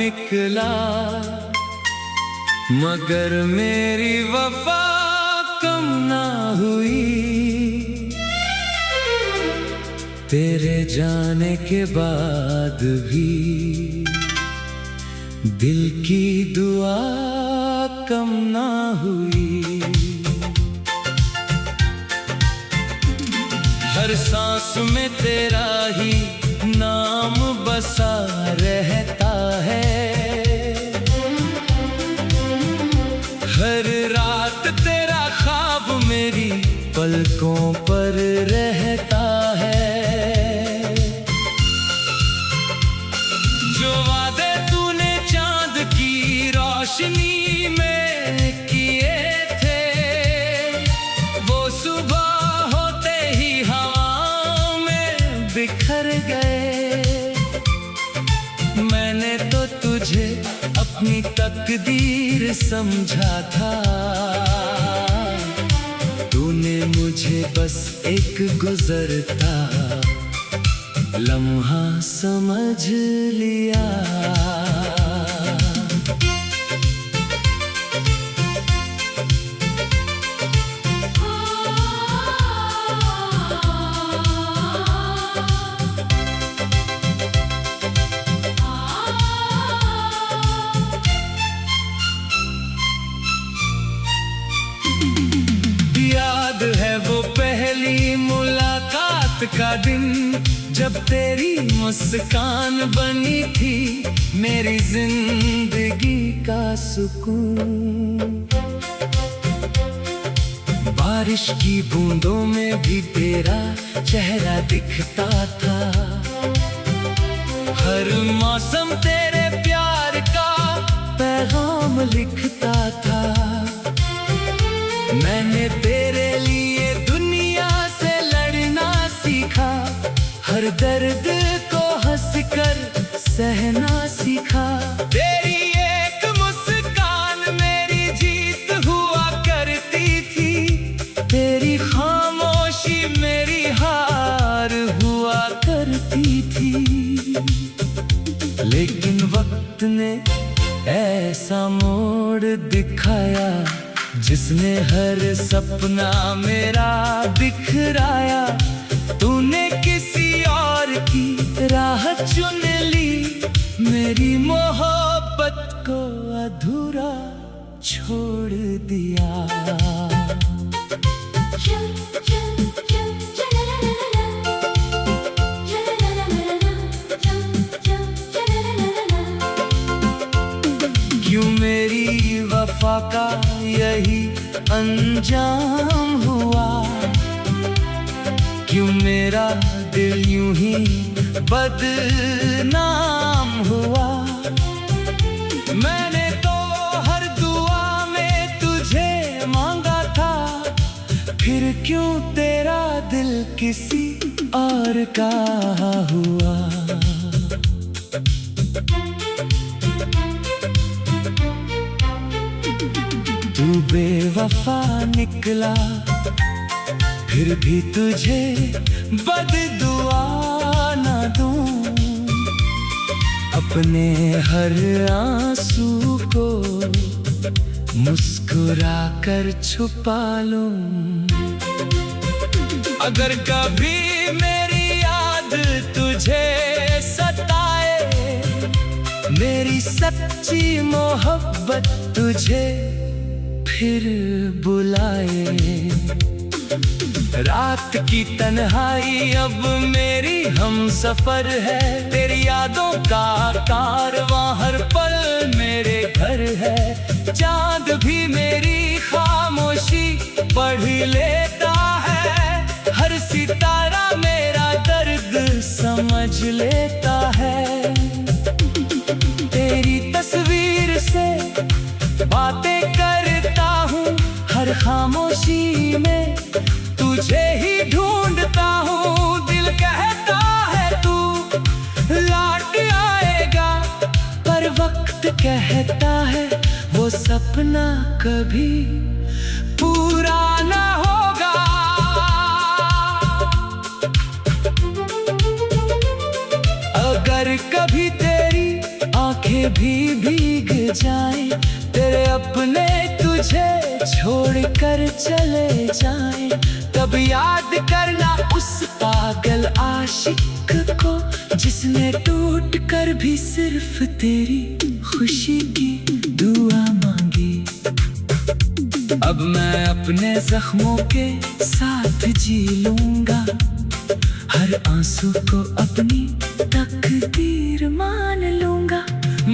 निकला, मगर मेरी वफा कम ना हुई। तेरे जाने के बाद भी दिल की दुआ कम ना हुई। हर सांस में तेरा ही नाम बसा रहता है, हर रात तेरा ख्वाब मेरी पलकों पर रहता है। जो वादे तूने चांद की रोशनी में किए थे, वो सुबह होते ही हवा में बिखर गए। मैंने तो तुझे अपनी तकदीर समझा था, तूने मुझे बस एक गुजरता लम्हा समझ लिया। याद है वो पहली मुलाकात का दिन, जब तेरी मुस्कान बनी थी मेरी जिंदगी का सुकून। बारिश की बूंदों में भी तेरा चेहरा दिखता था, हर मौसम तेरे प्यार का पैगाम लिखता था। मैंने तेरे लिए दुनिया से लड़ना सीखा, हर दर्द को हंसकर सहना सीखा। तेरी एक मुस्कान मेरी जीत हुआ करती थी, तेरी खामोशी मेरी हार हुआ करती थी। लेकिन वक्त ने ऐसा मोड़ दिखाया, जिसने हर सपना मेरा बिखराया। तूने किसी और की राह चुन ली, मेरी मोहब्बत को अधूरा छोड़ दिया। क्यों मेरी वफा का यही अंजाम हुआ, क्यों मेरा दिल यूं ही बदनाम हुआ। मैंने तो हर दुआ में तुझे मांगा था, फिर क्यों तेरा दिल किसी और का हुआ। तू बेवफा निकला, फिर भी तुझे बददुआ ना दूं। अपने हर आंसू को मुस्कुरा कर छुपा लूं। अगर कभी मेरी याद तुझे सताए, मेरी सच्ची मोहब्बत तुझे फिर बुलाए। रात की तन्हाई अब मेरी हम सफर है, तेरी यादों का कारवां हर पल मेरे घर है। चांद भी मेरी खामोशी पढ़ लेता है, हर सितारा मेरा दर्द समझ लेता है। तेरी तस्वीर से बातें करता हूँ, हर खामोशी में तुझे ही ढूंढता हूँ। दिल कहता है तू लौट आएगा, पर वक्त कहता है वो सपना कभी पूरा ना होगा। अगर कभी तेरी आंखें आंखें भी भीग जाएं, तेरे अपने तुझे छोड़कर चले जाएं, तब याद करना उस पागल आशिक को जिसने टूट कर भी सिर्फ तेरी खुशी की दुआ मांगी। अब मैं अपने जख्मों के साथ जी लूंगा, हर आंसू को अपनी तकदीर मान लूंगा।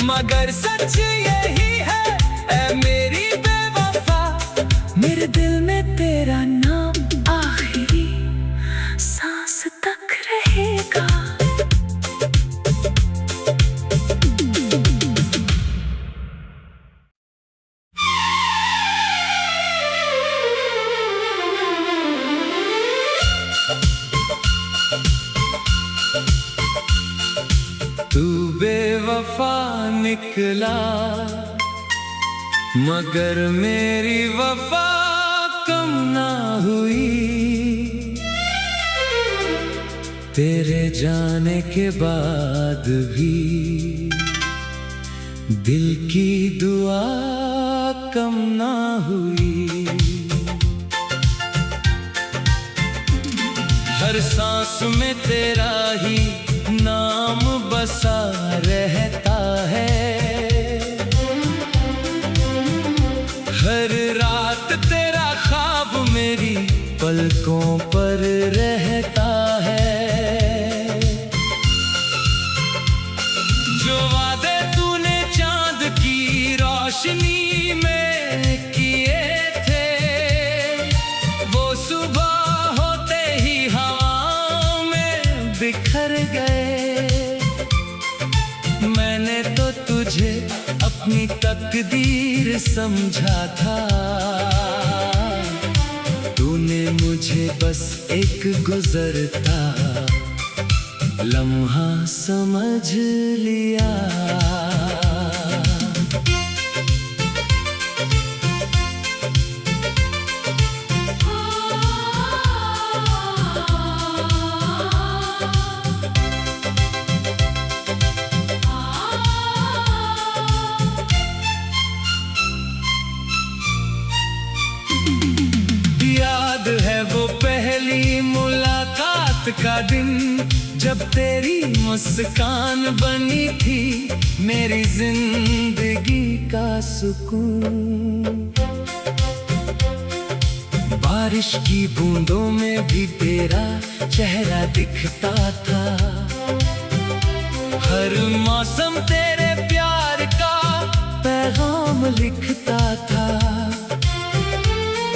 मगर सच यही है ऐ मेरी बेवफा, मेरे दिल में तेरा नाम आखिरी सांस तक रहेगा। तू बेवफा निकला, मगर मेरी वफा कम ना हुई। तेरे जाने के बाद भी दिल की दुआ कम ना हुई। हर सांस में तेरा ही नाम बसा रहता है, हर रात तेरा ख्वाब मेरी पलकों पर रहता है। जो वादे तूने चांद की रोशनी में किए थे, वो सुबह होते ही हवा में बिखर गए। मैंने तो तुझे अपनी तकदीर समझा था, तूने मुझे बस एक गुजरता लम्हा समझ लिया। याद है वो पहली मुलाकात का दिन, जब तेरी मुस्कान बनी थी मेरी जिंदगी का सुकून। बारिश की बूंदों में भी तेरा चेहरा दिखता था, हर मौसम तेरे प्यार का पैगाम लिखता था।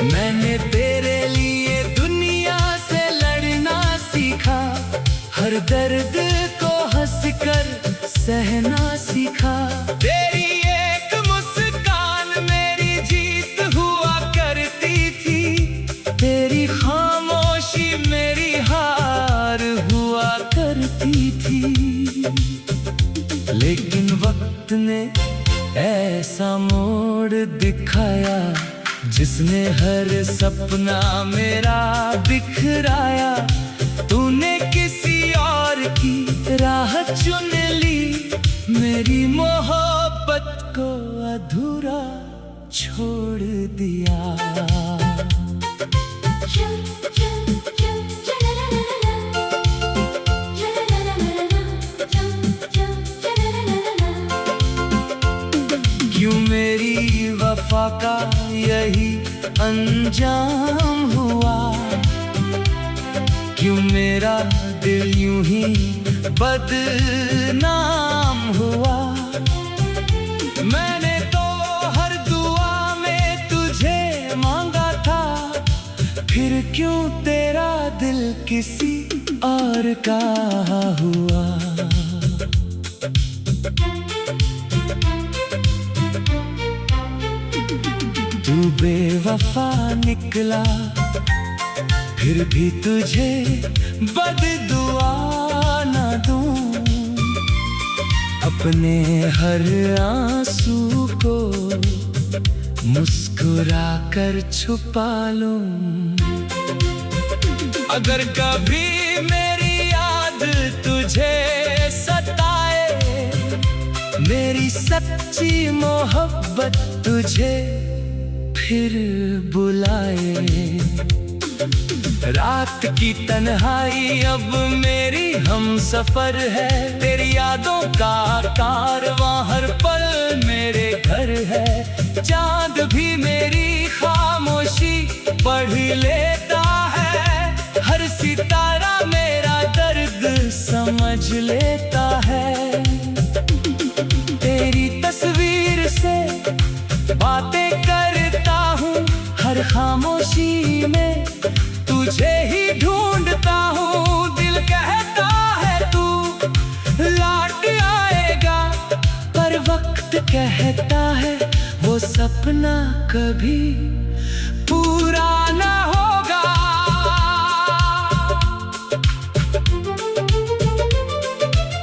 मैंने तेरे लिए दुनिया से लड़ना सीखा, हर दर्द को हंसकर सहना सीखा। तेरी एक मुस्कान मेरी जीत हुआ करती थी, तेरी खामोशी मेरी हार हुआ करती थी। लेकिन वक्त ने ऐसा मोड़ दिखाया, जिसने हर सपना मेरा बिखराया। तूने किसी और की राह चुन ली, मेरी मोहब्बत को अधूरा छोड़ दिया। क्यों मेरी वफा का यही अंजाम हुआ, क्यों मेरा दिल यूं ही बदनाम हुआ। मैंने तो हर दुआ में तुझे मांगा था, फिर क्यों तेरा दिल किसी और का हुआ। तू बेवफा निकला, फिर भी तुझे बददुआ ना दूं, अपने हर आंसू को मुस्कुरा कर छुपा लूं। अगर कभी मेरी याद तुझे सताए, मेरी सच्ची मोहब्बत तुझे फिर बुलाए। रात की तन्हाई अब मेरी हमसफर है, तेरी यादों का कारवां हर पल मेरे घर है। चांद भी मेरी खामोशी पढ़ लेता है, हर सितारा मेरा दर्द समझ लेता है। तेरी तस्वीर से बातें करता हूँ, हर खामोशी में तुझे ही ढूंढता हूँ। दिल कहता है तू लौट आएगा, पर वक्त कहता है वो सपना कभी पूरा ना होगा।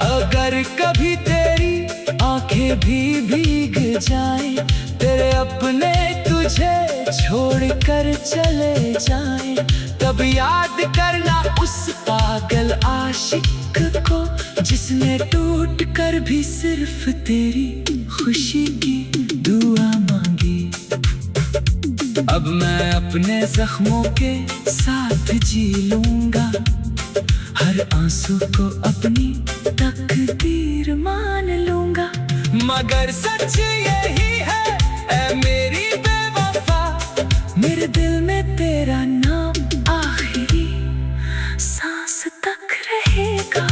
अगर कभी तेरी आंखें भी भीग जाएं, तेरे अपने तुझे छोड़कर चले जाएं, तब याद करना उस पागल आशिक को जिसने टूट कर भी सिर्फ तेरी खुशी की दुआ मांगी। अब मैं अपने जख्मों के साथ जी लूंगा, हर आंसू को अपनी तकदीर मान लूंगा। मगर सच यही है ऐ मेरी बेवफा, मेरे दिल में तेरा नाम आखिरी सांस तक रहेगा।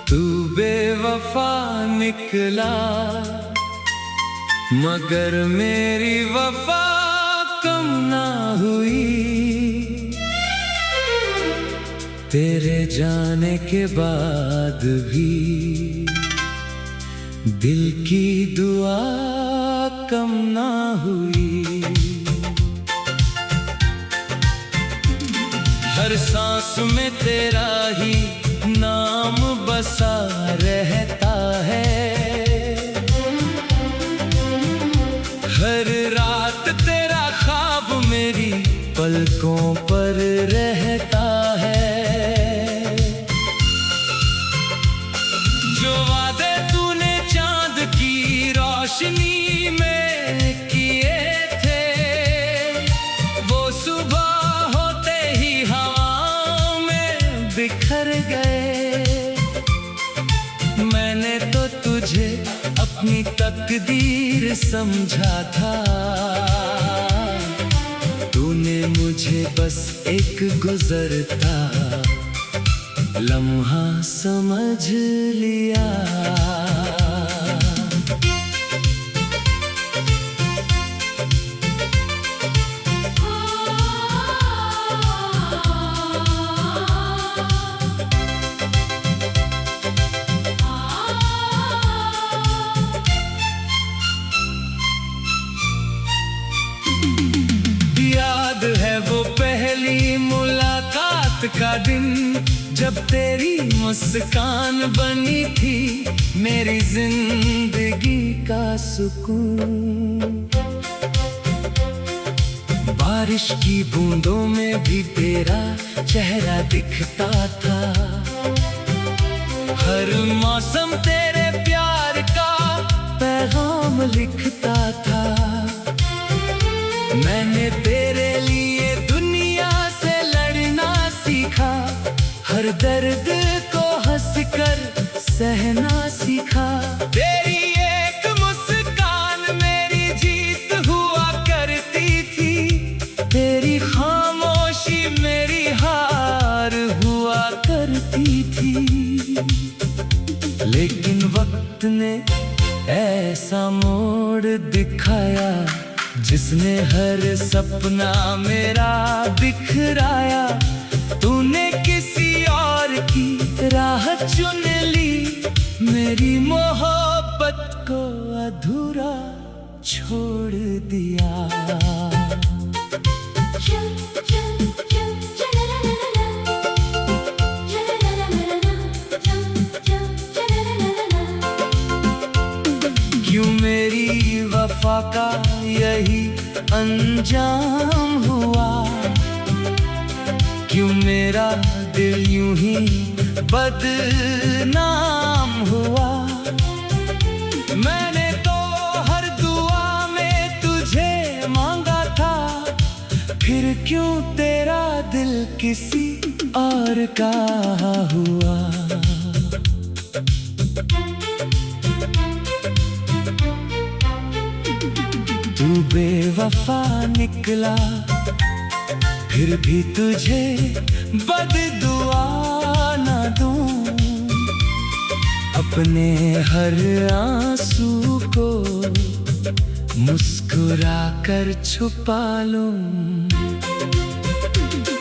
तू बेवफा निकला, मगर मेरी वफा कम ना हुई। तेरे जाने के बाद भी दिल की दुआ कम ना हुई। हर सांस में तेरा ही नाम बसा रहता है, हर रात तेरा ख्वाब मेरी पलकों पर रहता है। जो वादे तूने चांद की रोशनी में किए थे, वो सुबह होते ही हवा में बिखर गए। मैंने तो तुझे अपनी तकदीर समझा था, तूने मुझे बस एक गुजरता लम्हा समझ लिया। याद है वो पहली मुलाकात का दिन, जब तेरी मुस्कान बनी थी मेरी जिंदगी का सुकून। बारिश की बूंदों में भी तेरा चेहरा दिखता था, हर मौसम तेरे प्यार का पैगाम लिखता था। मैंने तेरे लिए दुनिया से लड़ना सीखा, हर दर्द को हंसकर सहना सीखा। तेरी एक मुस्कान मेरी जीत हुआ करती थी, तेरी खामोशी मेरी हार हुआ करती थी। लेकिन वक्त ने ऐसा मोड़ दिखाया, जिसने हर सपना मेरा बिखराया। तूने किसी और की राह चुन ली, मेरी मोहब्बत को अधूरा छोड़ दिया। वफा का यही अंजाम हुआ। क्यों मेरा दिल यूं ही बदनाम हुआ। मैंने तो हर दुआ में तुझे मांगा था, फिर क्यों तेरा दिल किसी और का हुआ। तू बेवफा निकला, फिर भी तुझे बददुआ ना दूं। अपने हर आंसू को मुस्कुरा कर छुपा लूं।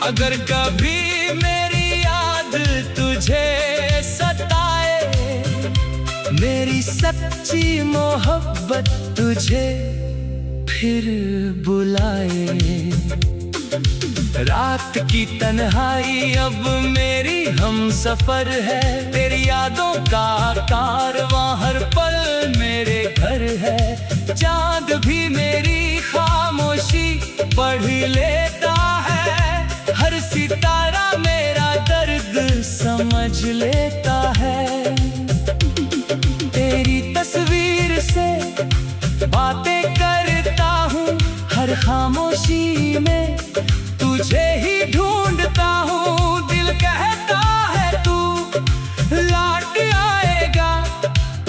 अगर कभी मेरी याद तुझे सताए, मेरी सच्ची मोहब्बत तुझे फिर बुलाए। रात की तन्हाई अब मेरी हमसफर है, तेरी यादों का कारवां हर पल मेरे घर है। चांद भी मेरी खामोशी पढ़ लेता है, हर सितारा मेरा दर्द समझ लेता है। तेरी तस्वीर से बातें करता हूँ, हर खामोशी में तुझे ही ढूंढता हूँ। दिल कहता है तू लौट आएगा,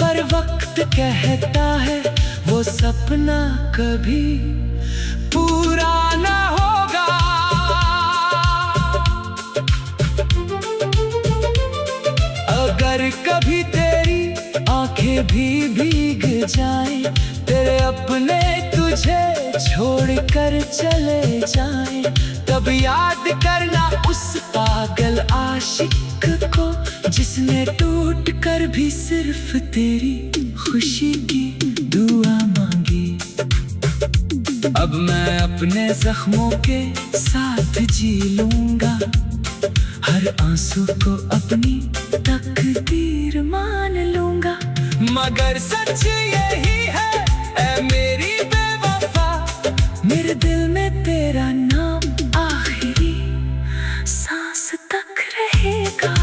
पर वक्त कहता है वो सपना कभी पूरा ना होगा। अगर कभी तेरी आंखें भी भीग जाएं, तेरे अपने तुझे छोड़कर चले जाएं, तब याद करना उस पागल आशिक को, जिसने टूट कर भी सिर्फ तेरी खुशी की दुआ मांगी। अब मैं अपने जख्मों के साथ जी लूंगा, हर आंसू को अपनी तकदीर मान लूंगा। मगर सच यही है ऐ मेरी बेवफा, मेरे दिल में तेरा नाम आखिरी सांस तक रहेगा।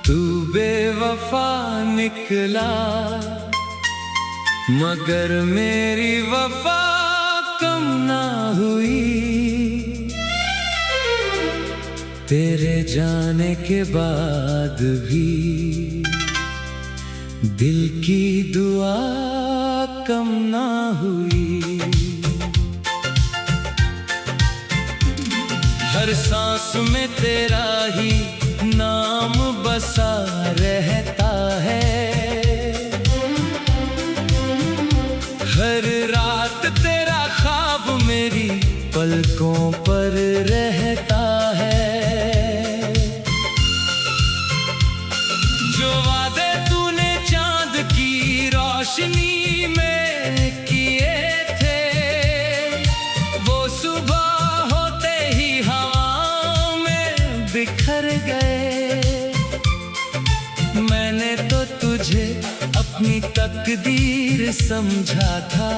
तू बेवफा निकला, मगर मेरी वफा कम ना हुई। तेरे जाने के बाद भी दिल की दुआ कम ना हुई। हर सांस में तेरा ही नाम बसा रहता है, हर रात तेरा ख्वाब मेरी पलकों पर रहता है। जो वादे तूने चांद की रोशनी में किए थे, वो सुबह होते ही हवा में बिखर गए। मैंने तो तुझे अपनी तकदीर समझा था,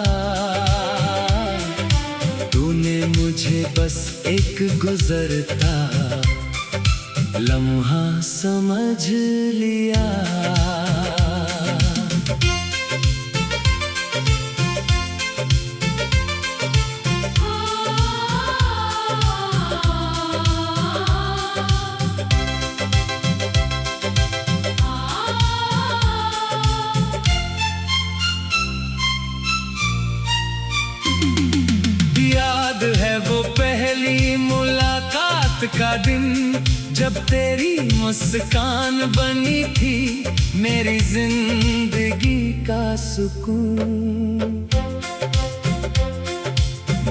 तूने मुझे बस एक गुजरता लम्हा समझ लिया। याद है वो पहली मुलाकात का दिन, जब तेरी मुस्कान बनी थी मेरी जिंदगी का सुकून।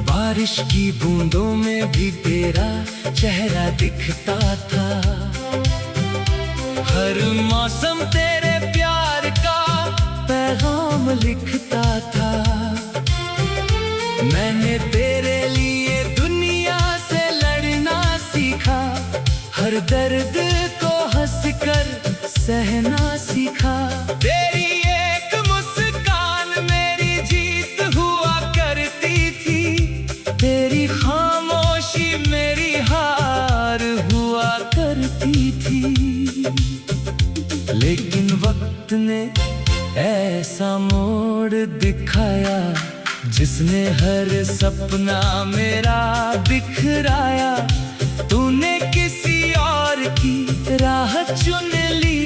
बारिश की बूंदों में भी तेरा चेहरा दिखता था, हर मौसम तेरे प्यार का पैगाम लिखता था। मैंने तेरे लिए दुनिया से लड़ना सीखा, हर दर्द को हंसकर सहना सीखा। तेरी एक मुस्कान मेरी जीत हुआ करती थी, तेरी खामोशी मेरी हार हुआ करती थी। लेकिन वक्त ने ऐसा मोड़ दिखाया, जिसने हर सपना मेरा बिखराया। तूने किसी और की राह चुन ली,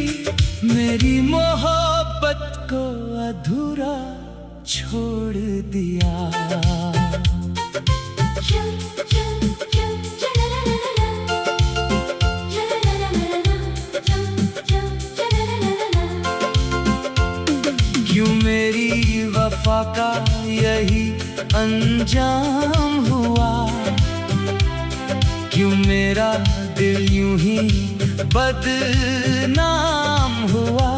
मेरी मोहब्बत को अधूरा छोड़ दिया। क्यों मेरी वफा का यही अंजाम हुआ, क्यों मेरा दिल यूं ही बदनाम हुआ।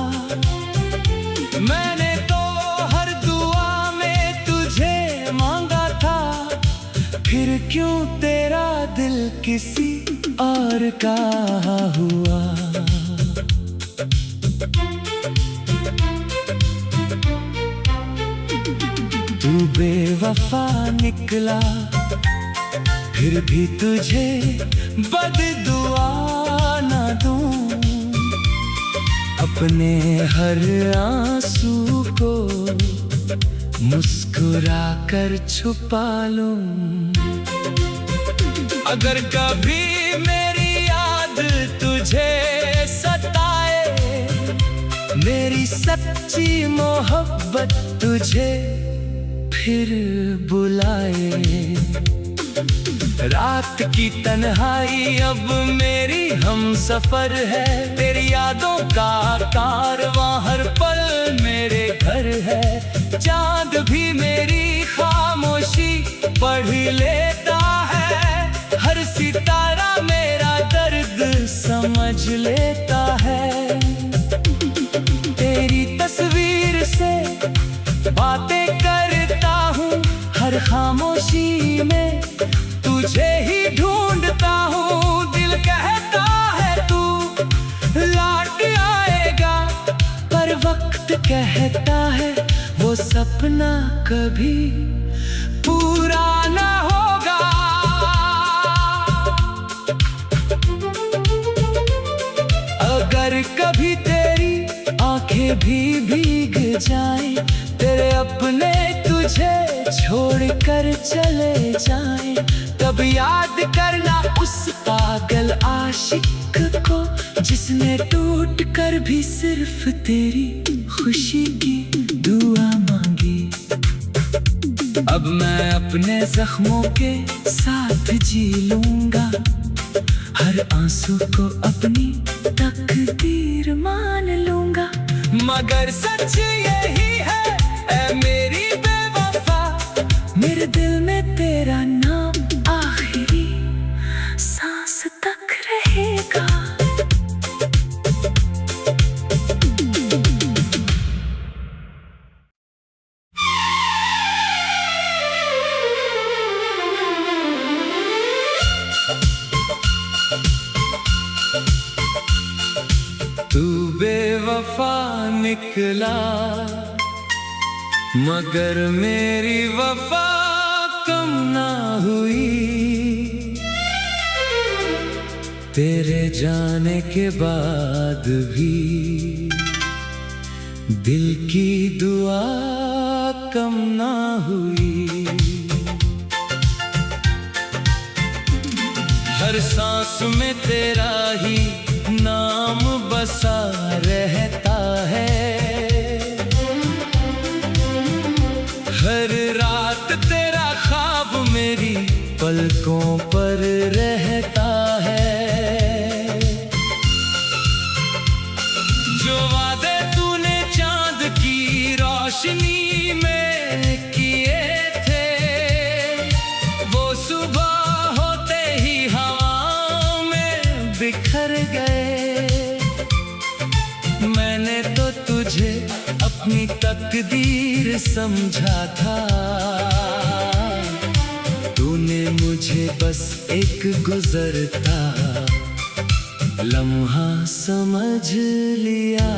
मैंने तो हर दुआ में तुझे मांगा था, फिर क्यों तेरा दिल किसी और का हुआ। तू बेवफा निकला, फिर भी तुझे बददुआ ना दूं। अपने हर आंसू को मुस्कुरा कर छुपा लूं। अगर कभी मेरी याद तुझे सताए, मेरी सच्ची मोहब्बत तुझे फिर बुलाए। रात की तन्हाई अब मेरी हमसफर है, तेरी यादों का कारवां हर पल मेरे घर है। चांद भी मेरी खामोशी पढ़ लेता है, हर सितारा मेरा दर्द समझ लेता है। तेरी तस्वीर से बातें करता हूँ, हर खामोशी में तुझे ही ढूंढता हूँ। दिल कहता है तू लौट आएगा, पर वक्त कहता है वो सपना कभी पूरा ना होगा। अगर कभी तेरी आंखें भी भीग जाएं, तेरे अपने तुझे छोड़कर चले जाएं, तब याद करना उस पागल आशिक को, जिसने टूट कर भी सिर्फ तेरी खुशी की दुआ मांगी। अब मैं अपने जख्मों के साथ जी लूंगा, हर आंसू को अपनी तकदीर मान लूंगा। मगर सच यही है ऐ मेरी बेवफा, मेरे दिल में तेरा नाम आखिरी सांस तक रहेगा। तू बेवफा निकला, मगर मेरी वफा कम ना हुई। तेरे जाने के बाद भी दिल की दुआ कम ना हुई। हर सांस में तेरा ही नाम बसा रहता है, हर रात तेरा ख्वाब मेरी पलकों पर रहता है। जो वादे तूने चांद की रोशनी में किए थे, वो सुबह होते ही हवाओं में बिखर गए। मैंने तो तुझे अपनी तकदीर समझा था। तूने मुझे बस एक गुजरता लम्हा समझ लिया।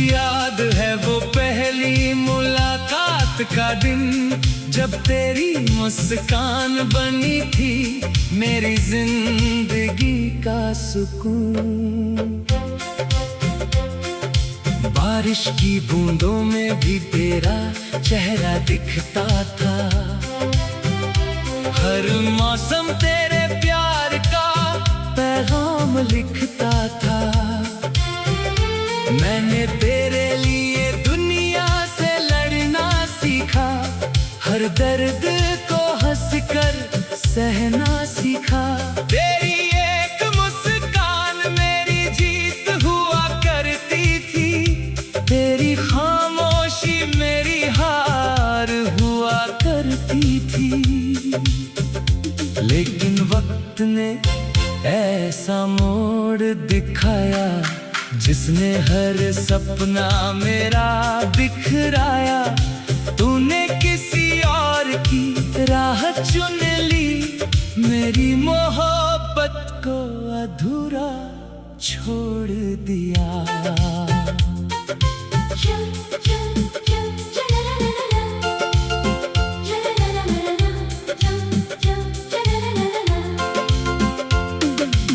याद है वो पहली मुलाकात का दिन, जब तेरी मुस्कान बनी थी मेरी जिंदगी का सुकून। बारिश की बूंदों में भी तेरा चेहरा दिखता था। हर मौसम तेरे प्यार का पैगाम लिखता था। मैंने तेरे लिए दुनिया से लड़ना सीखा, हर दर्द को हंसकर सहना सीखा। तेरी एक मुस्कान मेरी जीत हुआ करती थी, तेरी खामोशी मेरी हार हुआ करती थी। लेकिन वक्त ने ऐसा मोड़ दिखाया जिसने हर सपना मेरा बिखराया। तूने किसी और की राह चुन ली, मेरी मोहब्बत को अधूरा छोड़ दिया।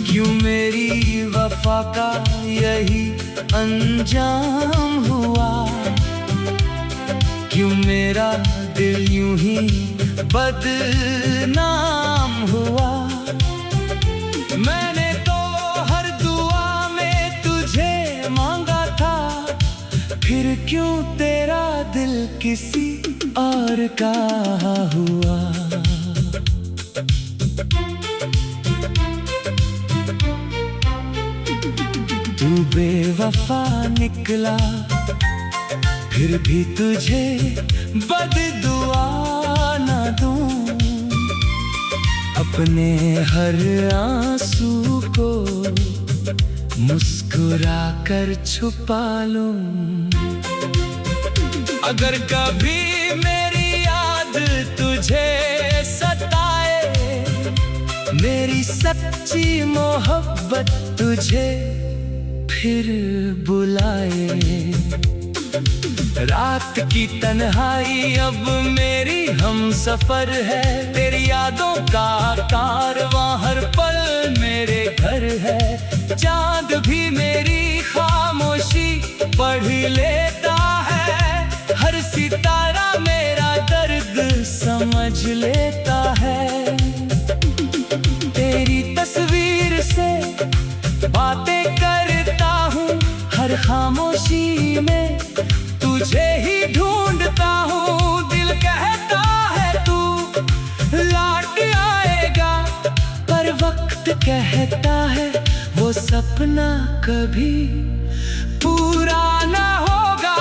क्यों मेरी वफा का यही अंजाम हुआ, क्यों मेरा दिल यूं ही बदनाम हुआ। मैंने तो हर दुआ में तुझे मांगा था, फिर क्यों तेरा दिल किसी और का हुआ। तू बेवफा निकला, फिर भी तुझे बददुआ ना दूं। अपने हर आंसू को मुस्कुरा कर छुपा लूं। अगर कभी मेरी याद तुझे सताए, मेरी सच्ची मोहब्बत तुझे फिर बुलाए। रात की तन्हाई अब मेरी हमसफर है, तेरी यादों का कारवां हर पल मेरे घर है। चांद भी मेरी खामोशी पढ़ लेता है, हर सितारा मेरा दर्द समझ लेता है। तेरी तस्वीर से बातें करता हूँ, हर खामोशी में तुझे ही ढूंढता हूँ। दिल कहता है तू लौट आएगा, पर वक्त कहता है वो सपना कभी पूरा ना होगा।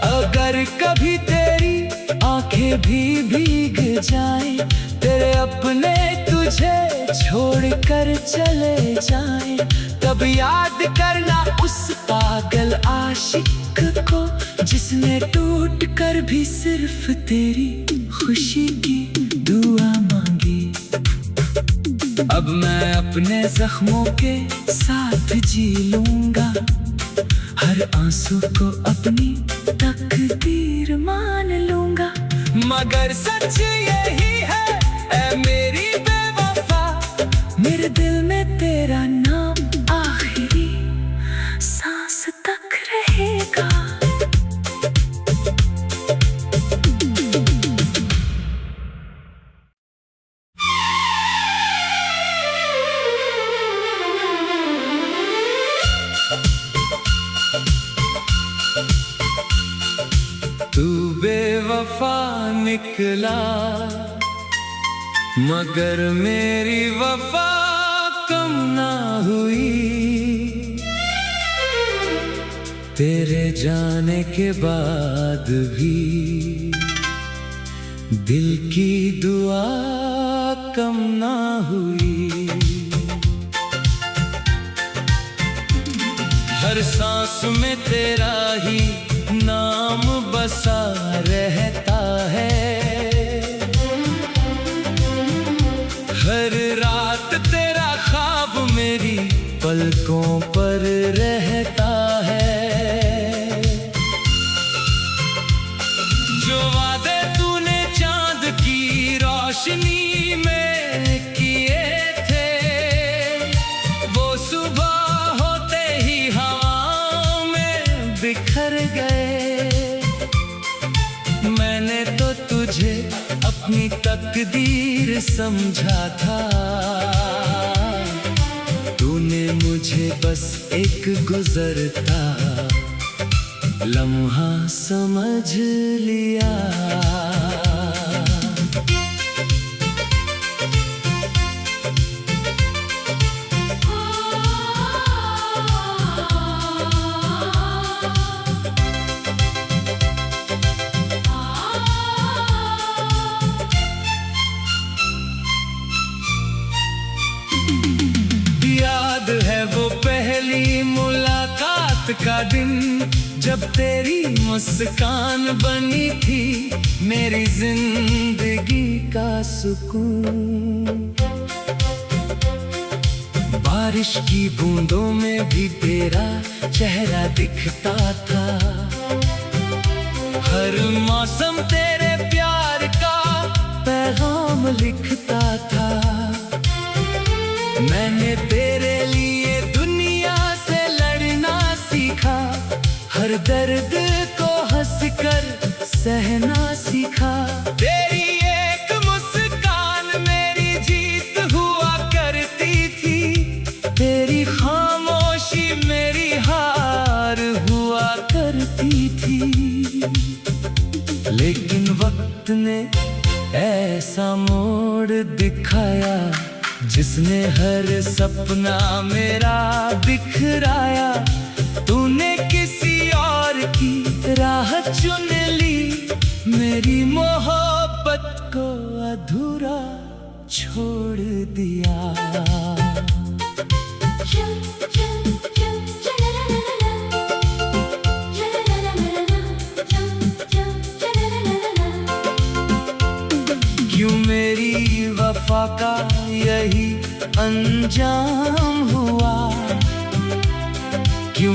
अगर कभी तेरी आंखें भी भीग जाएं, तेरे अपने तुझे छोड़कर चले जाएं, तब याद करना उस पागल आशिक को जिसने टूट कर भी सिर्फ तेरी खुशी की दुआ मांगी। अब मैं अपने जख्मों के साथ जी लूंगा, हर आंसू को अपनी तकदीर मान लूंगा। मगर सच यही है ऐ मेरी बेवफा, मेरे दिल में तेरा नाम आखिरी सांस तक रहेगा। तू बेवफा निकला, मगर मेरी वफा कम ना हुई। तेरे जाने के बाद भी दिल की दुआ कम ना हुई। हर सांस में तेरा ही नाम बसा रहता है, हर रात तेरा ख्वाब मेरी पलकों पर रहता है। जो वादे तूने चांद की रोशनी में किए थे, वो सुबह होते ही हवाओं में बिखर गए। मैंने तो तुझे अपनी तकदीर समझा था, तूने मुझे बस एक गुजरता लम्हा समझ लिया। याद है वो पहली मुलाकात का दिन, जब तेरी मुस्कान बनी थी मेरी जिंदगी का सुकून। बारिश की बूंदों में भी तेरा चेहरा दिखता था, हर मौसम तेरे प्यार का पैगाम लिखता था। मैंने तेरे लिए दुनिया से लड़ना सीखा, हर दर्द को हंसकर सहना सीखा। तेरी एक मुस्कान मेरी जीत हुआ करती थी, तेरी खामोशी मेरी हार हुआ करती थी। लेकिन वक्त ने ऐसा मोड़ दिखाया, जिसने हर सपना मेरा बिखराया। तूने किसी और की राह चुन ली, मेरी मोहब्बत को अधूरा छोड़ दिया। क्यों मेरी वफा का यही अंजाम हुआ, क्यों